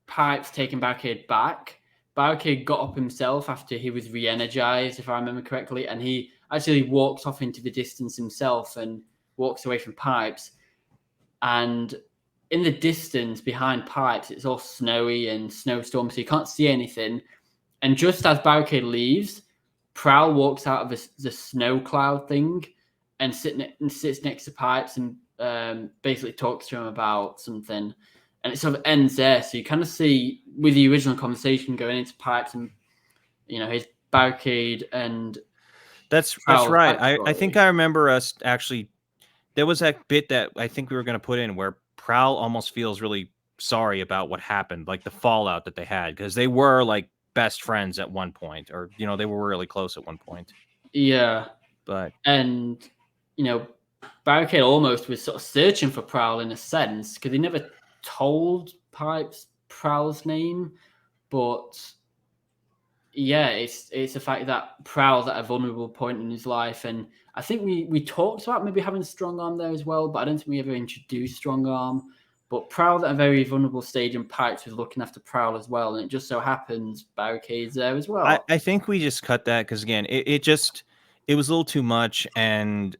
Speaker 1: Pipes taking Barricade back, Barricade got up himself after he was re-energized, if I remember correctly, and he actually walks off into the distance himself and walks away from Pipes. And in the distance behind Pipes, it's all snowy and snowstorm, so you can't see anything. And just as Barricade leaves, Prowl walks out of the snow cloud thing and sits next to Pipes and basically talks to him about something. And it sort of ends there. So you kind of see with the original conversation going into Pipes and, you know, his Barricade and
Speaker 2: that's right. I think I remember us actually. There was that bit that I think we were going to put in where Prowl almost feels really sorry about what happened, like the fallout that they had, because they were like best friends at one point, or, you know, they were really close at one point.
Speaker 1: Yeah. And, you know, Barricade almost was sort of searching for Prowl in a sense, because he never told Pipes Prowl's name, but yeah, it's the fact that Prowl's at a vulnerable point in his life, and I think we talked about maybe having Strong Arm there as well, but I don't think we ever introduced Strong Arm. But Prowl at a very vulnerable stage, and Pipes was looking after Prowl as well, and it just so happens Barricade's there as well.
Speaker 2: I think we just cut that because, again, it was a little too much, and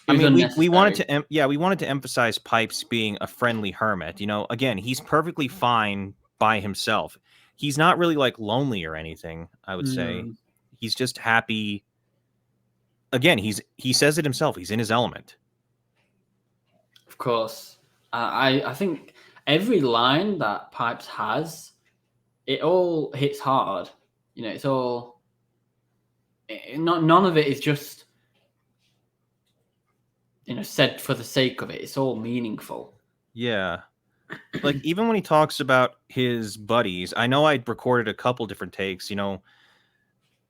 Speaker 2: I mean, we wanted to emphasize Pipes being a friendly hermit. You know, again, he's perfectly fine by himself. He's not really like lonely or anything, I would say. He's just happy. Again, he says it himself. He's in his element.
Speaker 1: Of course. I think every line that Pipes has, it all hits hard. You know, it's all... none of it is just, you know, said for the sake of it. It's all meaningful.
Speaker 2: Yeah. Like, even when he talks about his buddies, I know I recorded a couple different takes. You know,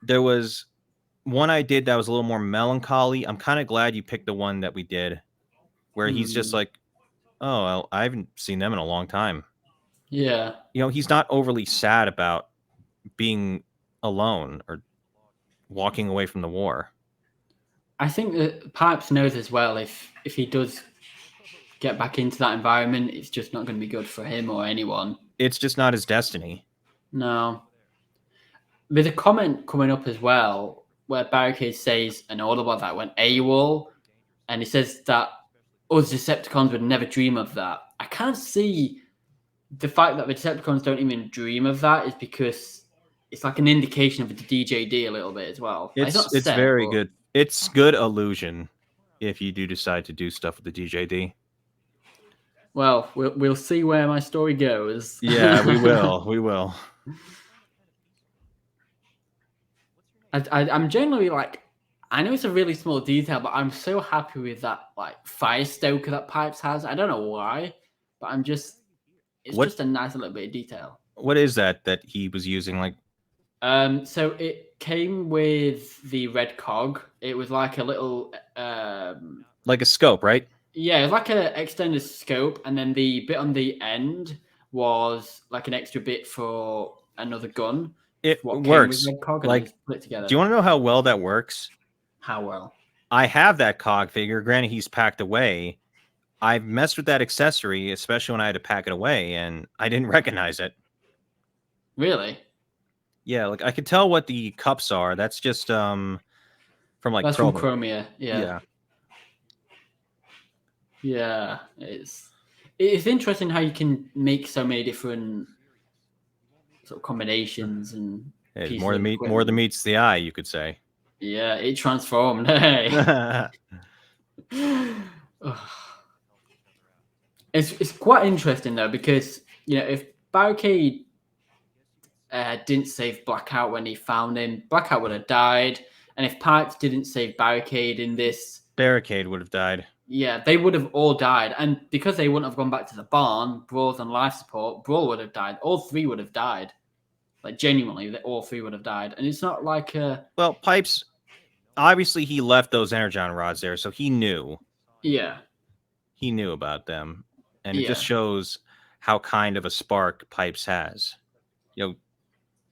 Speaker 2: there was one I did that was a little more melancholy. I'm kind of glad you picked the one that we did, where he's just like, oh, well, I haven't seen them in a long time.
Speaker 1: Yeah.
Speaker 2: You know, he's not overly sad about being alone or walking away from the war.
Speaker 1: I think that Pipes knows as well, if he does get back into that environment, it's just not going to be good for him or anyone.
Speaker 2: It's just not his destiny.
Speaker 1: No. There's a comment coming up as well where Barricade says an audible that went AWOL, and he says that us Decepticons would never dream of that. I can't see the fact that the Decepticons don't even dream of that is because it's like an indication of the DJD a little bit as well.
Speaker 2: It's very good. It's good illusion if you do decide to do stuff with the DJD.
Speaker 1: Well, we'll see where my story goes.
Speaker 2: Yeah, we will. We will.
Speaker 1: I'm generally like, I know it's a really small detail, but I'm so happy with that like fire stoker that Pipes has. I don't know why, but it's
Speaker 2: What
Speaker 1: just a nice little bit of detail.
Speaker 2: what is that he was using? Like
Speaker 1: So it came with the red cog. It was like a little,
Speaker 2: a scope, right?
Speaker 1: yeah, it was like a extended scope, and then the bit on the end was like an extra bit for another gun.
Speaker 2: It
Speaker 1: What came with
Speaker 2: works.
Speaker 1: red cog, and then
Speaker 2: Like,
Speaker 1: it's put it
Speaker 2: do
Speaker 1: together.
Speaker 2: you want to know how well that works?
Speaker 1: How well?
Speaker 2: I have that cog figure. Granted, he's packed away. I've messed with that accessory, especially when I had to pack it away, and I didn't recognize it.
Speaker 1: Really?
Speaker 2: Yeah, like I could tell what the cups are. That's just from like
Speaker 1: That's from
Speaker 2: Chroma.
Speaker 1: Chromia. Yeah.
Speaker 2: Yeah.
Speaker 1: Yeah. It's interesting how you can make so many different sort of combinations and
Speaker 2: Hey,
Speaker 1: pieces of
Speaker 2: more than
Speaker 1: equipment.
Speaker 2: meets the eye, you could say.
Speaker 1: Yeah, it transformed. Hey. It's quite interesting though, because if Barricade didn't save Blackout when he found him, Blackout would have died, and if Pipes didn't save Barricade in this,
Speaker 2: Barricade would have died.
Speaker 1: yeah, they would have all died. And because they wouldn't have gone back to the barn, Brawl's on life support, Brawl would have died. All three would have died. Like genuinely, all three would have died. And it's not like
Speaker 2: Well, Pipes, obviously he left those energon rods there, so he knew.
Speaker 1: yeah.
Speaker 2: He knew about them. And it just
Speaker 1: Yeah.
Speaker 2: shows how kind of a spark Pipes has.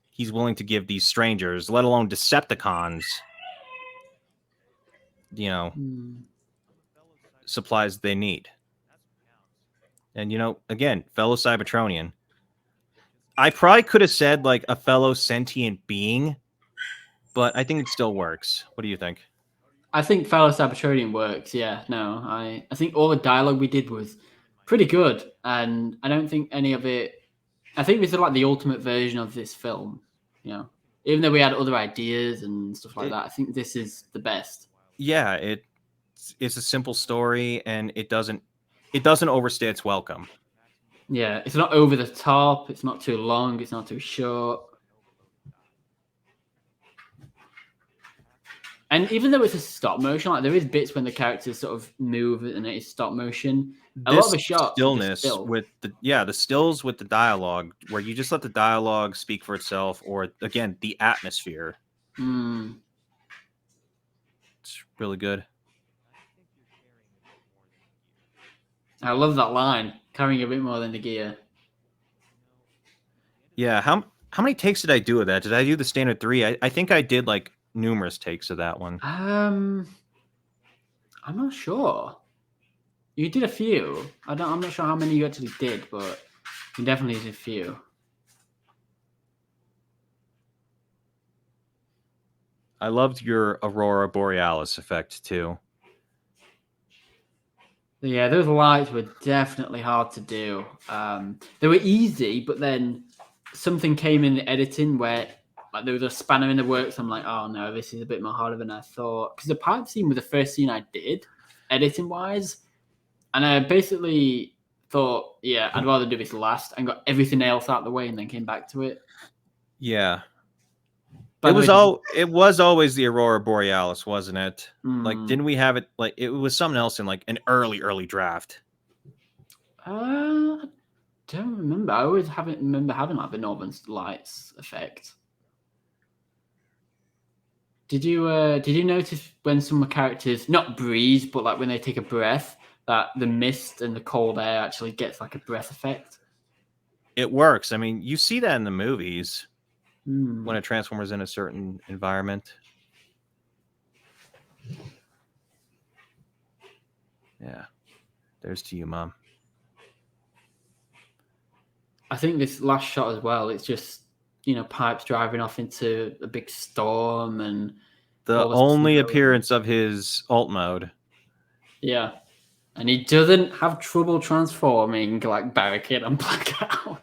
Speaker 2: He's willing to give these strangers, let alone Decepticons,
Speaker 1: Mm.
Speaker 2: supplies they need. And again, fellow Cybertronian. I probably could have said like a fellow sentient being, but I think it still works. What do you think?
Speaker 1: I think fellow Sabotage works. Yeah, no, I think all the dialogue we did was pretty good, and I don't think any of it. I think this is like the ultimate version of this film. Even though we had other ideas and stuff like that, I think this is the best.
Speaker 2: Yeah, it's a simple story, and it doesn't overstay its welcome.
Speaker 1: Yeah, it's not over the top. It's not too long. It's not too short. And even though it's a stop motion, like there is bits when the characters sort of move and it is stop motion. A lot of the shots are just still.
Speaker 2: With the stills with the dialogue, where you just let the dialogue speak for itself, or again the atmosphere.
Speaker 1: Mm.
Speaker 2: It's really good.
Speaker 1: I love that line, carrying a bit more than the gear.
Speaker 2: Yeah, how many takes did I do of that? Did I do the standard 3? I think I did like numerous takes of that one.
Speaker 1: I'm not sure. You did a few. I'm not sure how many you actually did, but you definitely did a few.
Speaker 2: I loved your Aurora Borealis effect too.
Speaker 1: Yeah, those lights were definitely hard to do. They were easy, but then something came in the editing where like there was a spanner in the works. I'm like, oh no, this is a bit more harder than I thought. Because the pipe scene was the first scene I did, editing wise, and I basically thought, yeah, I'd rather do this last and got everything else out of the way and then came back to it.
Speaker 2: Yeah.
Speaker 1: By
Speaker 2: It
Speaker 1: the
Speaker 2: was
Speaker 1: way,
Speaker 2: it was always the Aurora Borealis, wasn't it? Like,
Speaker 1: Mm.
Speaker 2: didn't we have it? Like, it was something else in like an early draft.
Speaker 1: I don't remember. I always remember having like the Northern Lights effect. Did you notice when some characters not breathe, but like when they take a breath, that the mist and the cold air actually gets like a breath effect?
Speaker 2: It works. I mean, you see that in the movies
Speaker 1: Mm.
Speaker 2: when a Transformer's in a certain environment. Yeah. There's to you, Mom.
Speaker 1: I think this last shot as well, it's just, Pipes driving off into a big storm and
Speaker 2: The only appearance of his alt mode.
Speaker 1: Yeah. And he doesn't have trouble transforming like Barricade and Blackout.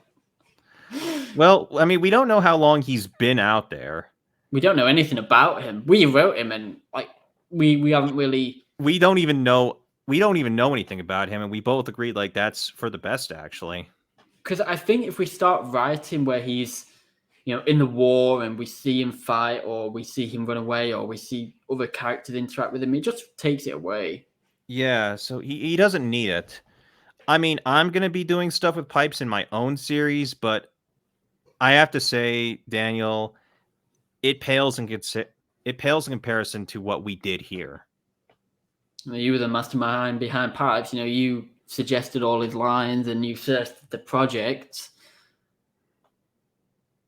Speaker 2: Well, I mean, we don't know how long he's been out there.
Speaker 1: We don't know anything about him. We wrote him and like we haven't really
Speaker 2: We don't even know anything about him, and we both agreed like that's for the best, actually.
Speaker 1: because I think if we start writing where he's in the war, and we see him fight, or we see him run away, or we see other characters interact with him. It just takes it away.
Speaker 2: Yeah, so he doesn't need it. I mean, I'm going to be doing stuff with pipes in my own series, but I have to say, Daniel, it pales in comparison to what we did here.
Speaker 1: You were the mastermind behind Pipes. You suggested all his lines, and you suggested the project.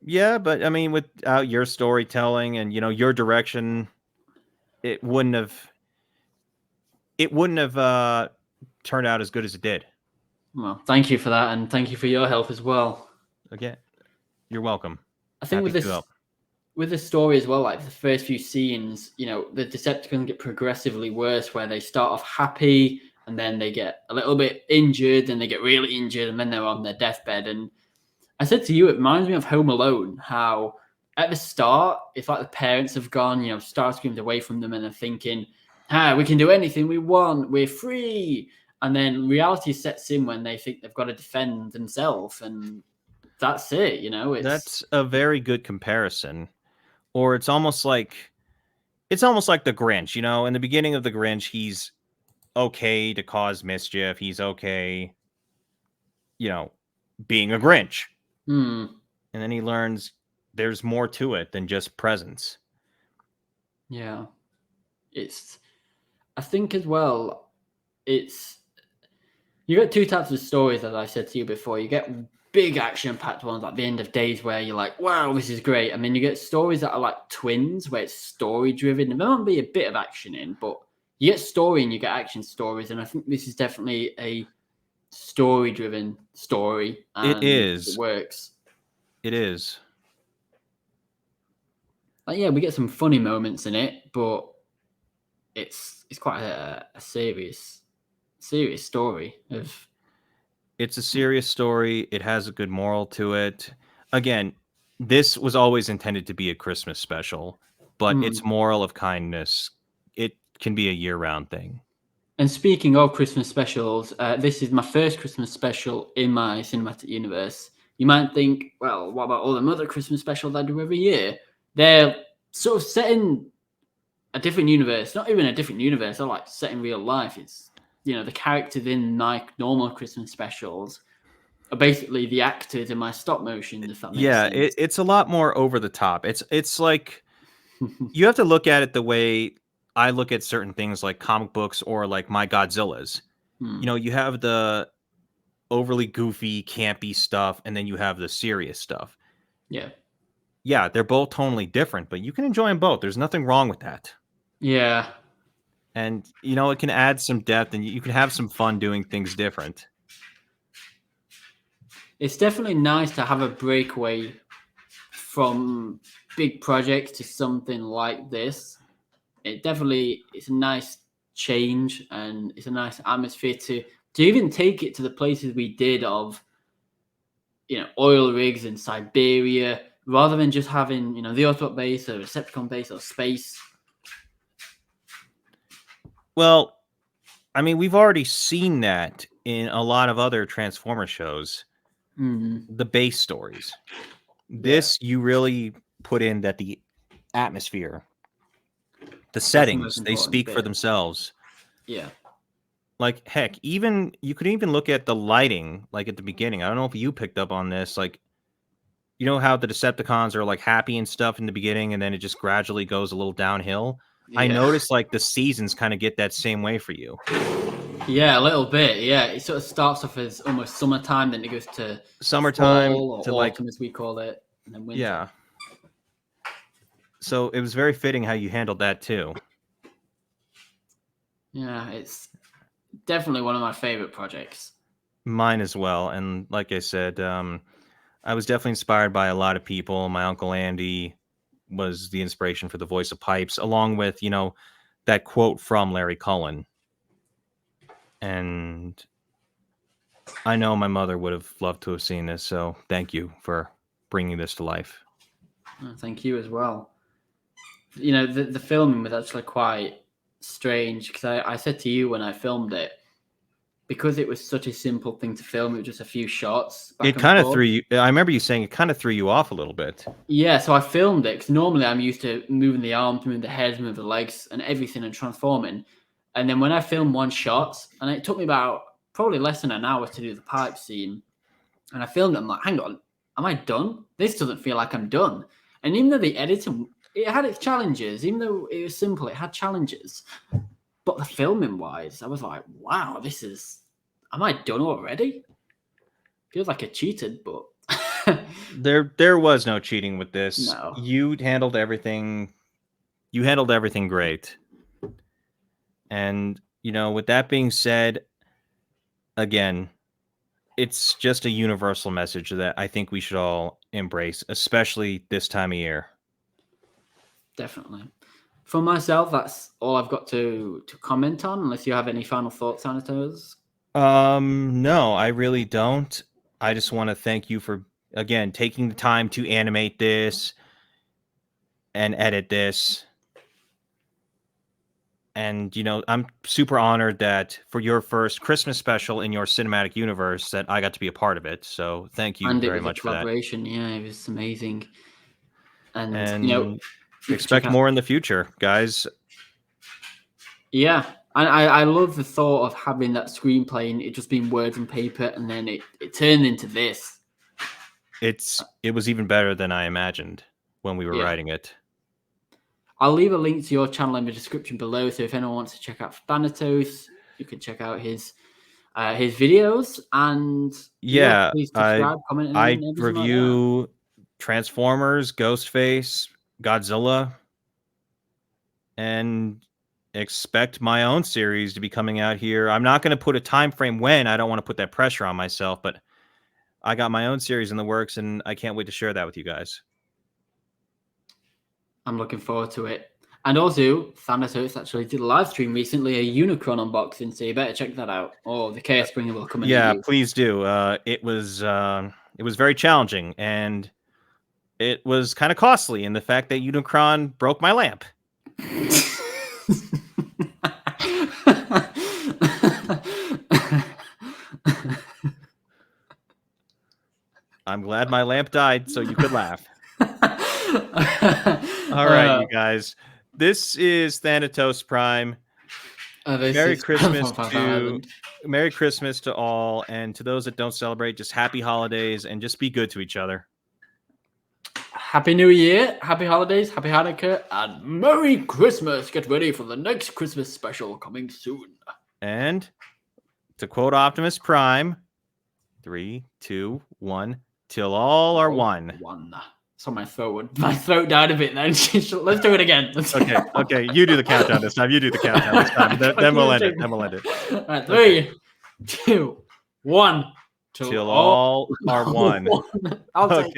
Speaker 2: Yeah, but I mean, without your storytelling and your direction, it wouldn't have turned out as good as it did.
Speaker 1: Well, thank you for that, and thank you for your help as well.
Speaker 2: Again, you're welcome.
Speaker 1: I think
Speaker 2: Happy to help.
Speaker 1: with this story as well, like the first few scenes, the Decepticons get progressively worse, where they start off happy and then they get a little bit injured, and they get really injured, and then they're on their deathbed. And I said to you, it reminds me of Home Alone, how at the start, it's like the parents have gone, Starscream's away from them, and they're thinking, we can do anything we want, we're free. And then reality sets in when they think they've got to defend themselves, and that's it,
Speaker 2: That's a very good comparison. Or it's almost like the Grinch, in the beginning of the Grinch, he's okay to cause mischief. He's okay, being a Grinch. And then he learns there's more to it than just presents.
Speaker 1: Yeah. I think as well, you get two types of stories, as I said to you before. You get big action-packed ones like the End of Days, where you're like, wow, this is great. And then you get stories that are like Twins, where it's story-driven. There might be a bit of action in, but you get story and you get action stories. And I think this is definitely a story-driven story. And
Speaker 2: it is.
Speaker 1: It works.
Speaker 2: It is.
Speaker 1: Yeah, we get some funny moments in it, but it's quite a serious story of.
Speaker 2: It's a serious story. It has a good moral to it. Again, this was always intended to be a Christmas special, but its moral of kindness, it can be a year-round thing.
Speaker 1: And speaking of Christmas specials, this is my first Christmas special in my cinematic universe. You might think, well, what about all the other Christmas specials I do every year? They're sort of set in a different universe. Not even a different universe. They're like set in real life. It's, the characters in my normal Christmas specials are basically the actors in my stop motion, if that makes sense.
Speaker 2: It's a lot more over the top. It's like you have to look at it the way I look at certain things like comic books or like my Godzillas. You have the overly goofy, campy stuff, and then you have the serious stuff. Yeah, they're both totally different, but you can enjoy them both. There's nothing wrong with that.
Speaker 1: Yeah.
Speaker 2: And, it can add some depth, and you can have some fun doing things different.
Speaker 1: It's definitely nice to have a breakaway from big projects to something like this. It's a nice change, and it's a nice atmosphere to even take it to the places we did of, oil rigs in Siberia, rather than just having, the Autobot base or Decepticon base or space.
Speaker 2: Well, I mean, we've already seen that in a lot of other Transformer shows. The base stories. This, you really put in that the atmosphere, the settings, they speak for themselves.
Speaker 1: Yeah.
Speaker 2: Like, heck, you could even look at the lighting, like at the beginning. I don't know if you picked up on this. Like, you know how the Decepticons are like happy and stuff in the beginning, and then it just gradually goes a little downhill? Yeah. I noticed like the seasons kind of get that same way for you.
Speaker 1: Yeah, a little bit. Yeah, it sort of starts off as almost summertime, then it goes to
Speaker 2: summertime
Speaker 1: fall, or
Speaker 2: to
Speaker 1: autumn,
Speaker 2: like,
Speaker 1: as we call it, and then winter.
Speaker 2: Yeah. So it was very fitting how you handled that too.
Speaker 1: Yeah, it's definitely one of my favorite projects.
Speaker 2: Mine as well. And like I said, I was definitely inspired by a lot of people. My Uncle Andy was the inspiration for the voice of Pipes, along with, that quote from Larry Cullen. And I know my mother would have loved to have seen this, so thank you for bringing this to life.
Speaker 1: Thank you as well. The filming was actually quite strange, because I said to you when I filmed it, because it was such a simple thing to film, it was just a few shots. Back
Speaker 2: It
Speaker 1: and
Speaker 2: kind of
Speaker 1: forth.
Speaker 2: threw you. I remember you saying it kind of threw you off a little bit.
Speaker 1: Yeah, so I filmed it because normally I'm used to moving the arms, moving the head, moving the legs, and everything, and transforming. And then when I filmed one shot, and it took me about probably less than an hour to do the pipe scene, and I filmed it, I'm like, hang on, am I done? This doesn't feel like I'm done. And even though the editing, it had its challenges, even though it was simple, it had challenges. But the filming wise, I was like, wow, am I done already? Feels like I cheated, but
Speaker 2: There was no cheating with this.
Speaker 1: no.
Speaker 2: You handled everything. You handled everything great. And, with that being said, again, it's just a universal message that I think we should all embrace, especially this time of year.
Speaker 1: Definitely. For myself, that's all I've got to comment on, unless you have any final thoughts, Thanatos.
Speaker 2: No, I really don't. I just want to thank you for, again, taking the time to animate this and edit this. And, I'm super honored that for your first Christmas special in your cinematic universe that I got to be a part of it. So thank you very much for that.
Speaker 1: Collaboration, yeah, it was amazing.
Speaker 2: And expect more in the future, guys.
Speaker 1: Yeah, and I love the thought of having that screenplay and it just being words and paper, and then it turned into this.
Speaker 2: It was even better than I imagined when we were writing it.
Speaker 1: I'll leave a link to your channel in the description below, so if anyone wants to check out Thanatos, you can check out his videos. And please subscribe, comment, and
Speaker 2: I review like Transformers, Ghostface, Godzilla, and expect my own series to be coming out here. I'm not going to put a time frame when. I don't want to put that pressure on myself, but I got my own series in the works, and I can't wait to share that with you guys. I'm looking forward to it. And also, Thanatos actually did a live stream recently, a Unicron unboxing, so you better check that out. Or the Chaos Bringer will come in. Yeah, please do. It was very challenging, and it was kind of costly in the fact that Unicron broke my lamp. I'm glad my lamp died so you could laugh. All right, you guys. This is Thanatos Prime. Merry Christmas to all, and to those that don't celebrate, just happy holidays, and just be good to each other. Happy New Year, happy holidays, happy Hanukkah, and Merry Christmas. Get ready for the next Christmas special coming soon. And to quote Optimus Prime, 3, 2, 1, till all are one. So my throat died a bit then. Let's do it again. Okay. You do the countdown this time. Then we'll end it. All right, 3, 2, 1. Till all are one. I'll take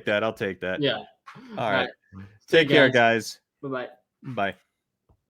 Speaker 2: that. Yeah. All right. Take care, guys. Bye-bye. Bye.